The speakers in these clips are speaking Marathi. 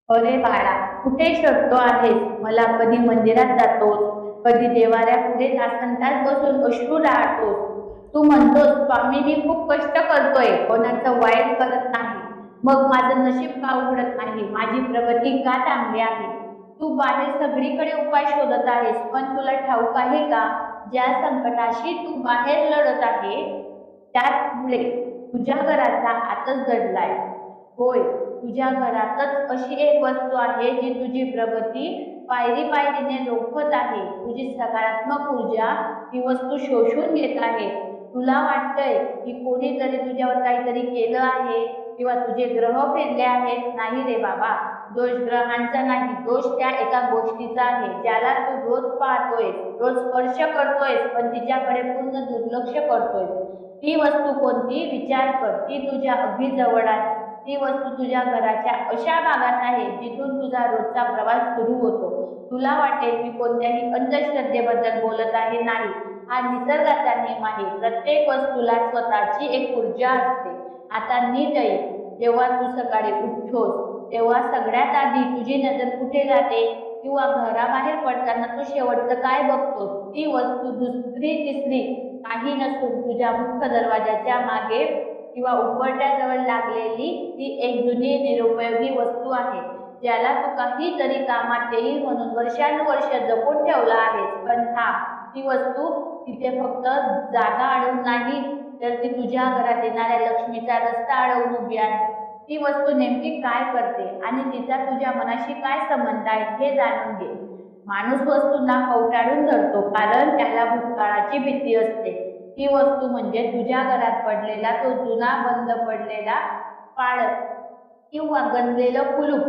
अरे बाळा, कुठे शोधतो आहेस मला? कधी मंदिरात जातोस, कधी देवाऱ्यापुढे तासनतास बसून अश्रू राहतोस. तू म्हणतोस स्वामी मी खूप कष्ट करतोय, कोणाचं वाईट करत नाही. मग माझं नशीब का उघडत नाही? माझी प्रगती का थांबली आहे? तू बाहेर सगळीकडे उपाय शोधत आहेस, पण तुला ठाऊक आहे का, ज्या संकटाशी तू बाहेर लढत आहे त्याचमुळे तुझ्या घराचा आतच दडलाय. होय, तुझ्या घरातच अशी एक वस्तू आहे जी तुझी प्रगती पायरी पायरीने रोखत आहे. तुझी सकारात्मक ऊर्जा ती वस्तू शोषून घेत आहे. तुला वाटतंय की कोणीतरी तुझ्यावर काहीतरी केलं आहे किंवा तुझे ग्रह फिरले आहेत. नाही रे बाबा, दोष ग्रहांचा नाही, दोष त्या एका गोष्टीचा आहे ज्याला तू रोज पाहतोयस, रोज स्पर्श करतोयस, पण तिच्याकडे पूर्ण दुर्लक्ष करतोयस. ती वस्तू कोणती? विचार कर. ती तुझ्या अगदी जवळ आहे. ती वस्तू तुझ्या घराच्या अशा भागात आहे जिथून तुझा रोजचा प्रवास सुरू होतो. तुला वाटेल मी कोणत्याही अंधश्रद्धेबद्दल बोलत आहे. नाही, हा निसर्गाचा नियम आहे. प्रत्येक वस्तूला स्वतःची एक ऊर्जा असते. आता नीट ऐक, जेव्हा तू सकाळी उठतोस तेव्हा सगळ्यात आधी तुझी नजर कुठे जाते? किंवा घराबाहेर पडताना तू शेवटचं काय बघतोस? ती वस्तू दुसरी तिसरी काही नसून तुझ्या मुख्य दरवाजाच्या मागे किंवा उंबरठ्याजवळ लागलेली ती एक जुनी निरुपयोगी वस्तू आहे, ज्याला तू काहीतरी कामात येईल म्हणून वर्षानुवर्ष जपून ठेवला आहेस. पण हा, ती वस्तू तिथे फक्त जागा अडवून नाही, तर ती तुझ्या घरात येणाऱ्या लक्ष्मीचा रस्ता अडवून उभी आहे. ती वस्तू नेमकी काय करते आणि तिचा तुझ्या मनाशी काय संबंध आहे हे जाणून घे. माणूस वस्तूंना कवटाळून धरतो कारण त्याला भूतकाळाची भीती असते. ती वस्तू म्हणजे तुझ्या घरात पडलेला तो जुना बंद पडलेला पाळत किंवा गंजलेलं कुलूप,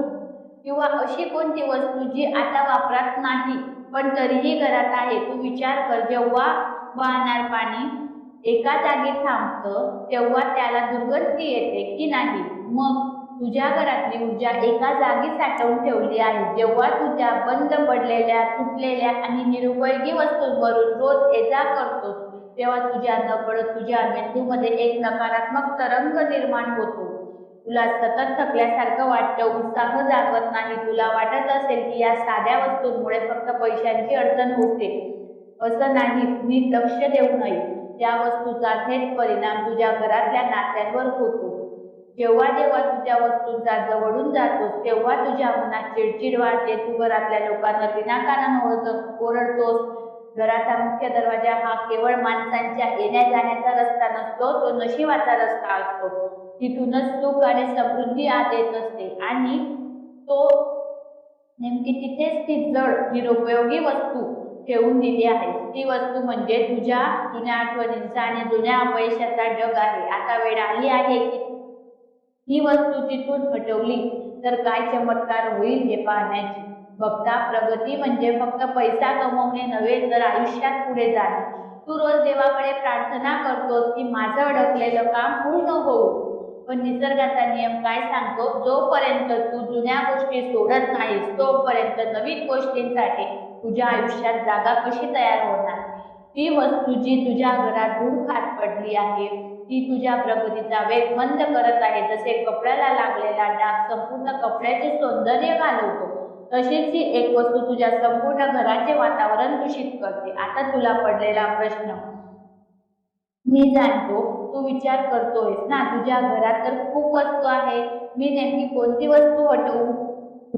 किंवा अशी कोणती वस्तू जी आता वापरात नाही पण तरीही घरात आहे. तू विचार कर, जेव्हा वाहणार पाणी एका जागी थांबतं तेव्हा त्याला दुर्गंधी येते की नाही? मग तुझ्या घरातली ऊर्जा एका जागी साठवून ठेवली आहे. जेव्हा तू त्या बंद पडलेल्या, तुटलेल्या आणि निरुपयोगी वस्तूंवरून रोज ये-जा करतोस तेव्हा तुझ्या नकळत तुझ्या मेंदूमध्ये एक नकारात्मक तरंग निर्माण होतो. तुला सतत थकल्यासारखं वाटतं, उत्साह जागत नाही. तुला वाटत असेल की या साध्या वस्तूंमुळे फक्त पैशांची अडचण होते. असं नाही, नीट लक्ष देऊ नये. त्या वस्तूचा थेट परिणाम तुझ्या घरातल्या नात्यांवर होतो. जेव्हा जेव्हा तू त्या वस्तूंचा जवळून जातोस तेव्हा तुझ्या मनात चिडचिड वाढते. तू घरातल्या लोकांना विनाकारण ओरडतोस. घराचा मुख्य दरवाजा हा केवळ माणसांच्या येण्या जाण्याचा रस्ता नसतो, तो नशिबाचा रस्ता असतो. तिथूनच सुख आणि समृद्धी आत येत असते आणि तो नेमकी तिथेच ती जड निरुपयोगी वस्तू ठेवून दिली आहे. ती वस्तू म्हणजे तुझ्या जुन्या आठवणींचा आणि जुन्या अपयशाचा ढग आहे. आता वेळ आली आहे की ही वस्तू तिथून हटवली तर काय चमत्कार होईल हे पाहण्याची. बघता, प्रगती म्हणजे फक्त पैसा कमवणे नव्हे तर आयुष्यात पुढे जाणे. तू रोज देवाकडे प्रार्थना करतोस की माझं अडकलेलं काम पूर्ण होऊ, पण निसर्गाचा नियम काय सांगतो? जोपर्यंत तू जुन्या गोष्टी सोडत नाहीस तोपर्यंत नवीन गोष्टींसाठी तुझ्या आयुष्यात जागा कशी तयार होणार? ती वस्तू जी तुझ्या घरात धूळ खात पडली आहे, ती तुझ्या प्रगतीचा वेग मंद करत आहे. जसे कपड्याला लागलेला डाग संपूर्ण कपड्याचे सौंदर्य घालवतो, तशीच ही एक वस्तू तुझ्या संपूर्ण घराचे वातावरण दूषित करते. आता तुला पडलेला प्रश्न मी जाणतो, तू विचार करतोयस ना, तुझ्या घरात तर खूप वस्तू आहे, मी नेमकी कोणती वस्तू हटवू?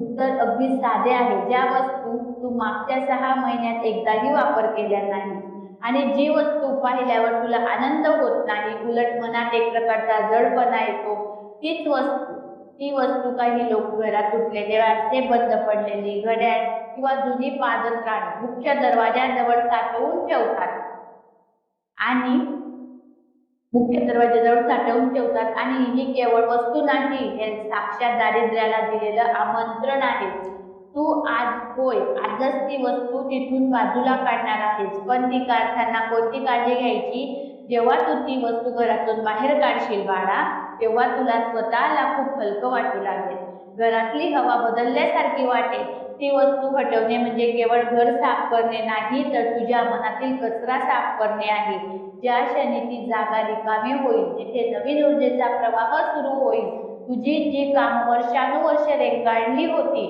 उत्तर अगदी साधे आहे. ज्या वस्तू तू मागच्या 6 महिन्यात एकदाही वापर केल्या नाही आणि जी वस्तू पाहिल्यावर तुला आनंद होत नाही, उलट मनात एक प्रकारचा जडपणा येतो, तीच वस्तू. ती वस्तू काही लोक घरात तुटलेले वाजते, बंद पडलेली घड्याळ किंवा जुनी पादत्राणे मुख्य दरवाजाजवळ साठवून ठेवतात आणि आणि ही केवळ वस्तू नाही, हे साक्षात दारिद्र्याला दिलेलं आमंत्रण आहे. तू आजच ती वस्तू तिथून बाजूला काढणार आहेस, पण ती काढताना कोणती काळजी घ्यायची? जेव्हा तू ती वस्तू घरातून बाहेर काढशील बाळा, तेव्हा तुला स्वतःला खूप हलकं वाटू लागेल. घरातली हवा बदलल्यासारखी वाटेल. ती वस्तू हटवणे म्हणजे केवळ घर साफ करणे नाही, तर तुझ्या मनातील कचरा साफ करणे आहे. ज्या क्षणी ती जागा रिकामी होईल, तिथे नवीन ऊर्जेचा प्रवाह सुरू होईल. तुझी जी काम वर्षानुवर्ष रेंगाळली होती,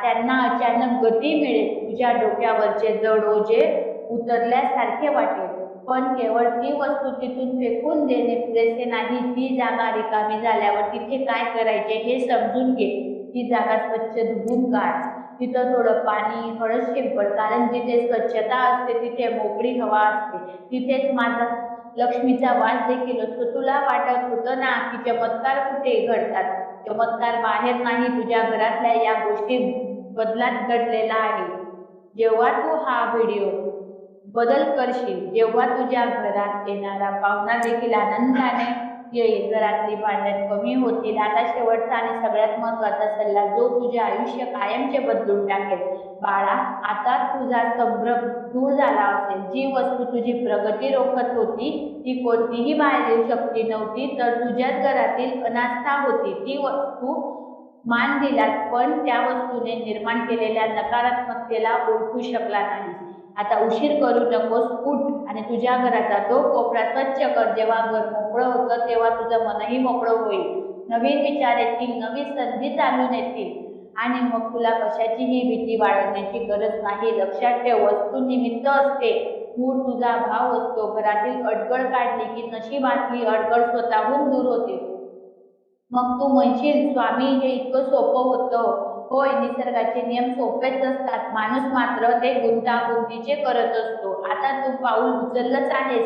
त्यांना अचानक गती मिळेल. तुझ्या डोक्यावरचे जड ओझे उतरल्यासारखे वाटेल. पण केवळ ती वस्तू तिथून फेकून देणे पुरेसे नाही. ती जागा रिकामी झाल्यावर तिथे काय करायचे हे समजून घे. ती जागा स्वच्छ धुवून काढ. तिथं थोडं पाणी, हळद शिंपड. कारण जिथे स्वच्छता असते तिथे मोकळी हवा असते. तिथेच माझा लक्ष्मीचा वास देखील असतो. तुला वाटत होतं ना की चमत्कार कुठे घडतात? चमत्कार बाहेर नाही, तुझ्या घरातल्या या गोष्टी बदलात घडलेला आहे. जेव्हा तू हा व्हिडिओ बदल करशील, जेव्हा तुझ्या घरात येणारा पाहुणा देखील आनंदाने येईल, घरातली भांडण कमी होतील. आता शेवटचा आणि सगळ्यात महत्त्वाचा सल्ला जो तुझे आयुष्य कायमचे बदलून टाकेल. बाळा, आता तुझा संभ्रम दूर झाला असेल. जी वस्तू तुझी प्रगती रोखत होती ती कोणतीही बाहेरील शक्ती नव्हती, तर तुझ्याच घरातील अनास्था होती. ती वस्तू मान दिलास, पण त्या वस्तूने निर्माण केलेल्या नकारात्मकतेला ओळखू शकला नाही. आता उशीर करू नकोस. उठ आणि तुझ्या घराचा तो कोपरा स्वच्छ कर. जेव्हा घर मोकळं होतं तेव्हा तुझं मनही मोकळं होईल. नवीन विचार येतील, नवी संधी चालून येतील आणि मग तुला कशाचीही भीती बाळगण्याची गरज नाही. लक्षात ठेव, वस्तू निमित्त असते, मूळ तुझा भाव असतो. घरातील अडगळ काढली की नशिबातली अडगळ स्वतःहून दूर होते. मग तू म्हणशील, स्वामी हे इतकं सोपं होतं. होय, निसर्गाचे नियम सोपेच असतात. माणूस मात्र ते गुंतागुंतीचे करत असतो. आता तू पाऊल उचललंच आहेस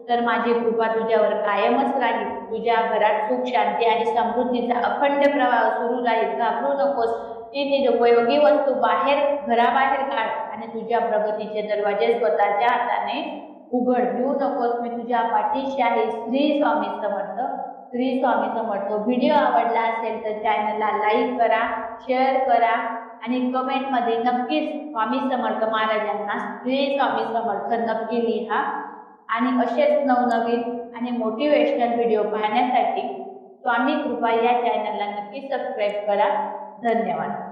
तर माझी कृपा तुझ्यावर कायमच राहील. तुझ्या घरात सुख, शांती आणि समृद्धीचा अखंड प्रवाह सुरू राहील. घाबरू नकोस. ती निरुपयोगी वस्तू घराबाहेर काढ आणि तुझ्या प्रगतीचे दरवाजे स्वतःच्या हाताने उघड. भिवू नकोस, मी तुझ्या पाठीशी आहे. श्री स्वामी समर्थ. श्री स्वामी समर्थ. व्हिडिओ आवडला असेल तर चॅनलला लाईक करा, शेअर करा आणि कमेंटमध्ये नक्कीच स्वामी समर्थ महाराजांना श्री स्वामी समर्थ नक्की लिहा. आणि असेच नवनवीन आणि मोटिवेशनल व्हिडिओ पाहण्यासाठी स्वामी कृपा या चॅनलला नक्की सबस्क्राईब करा. धन्यवाद.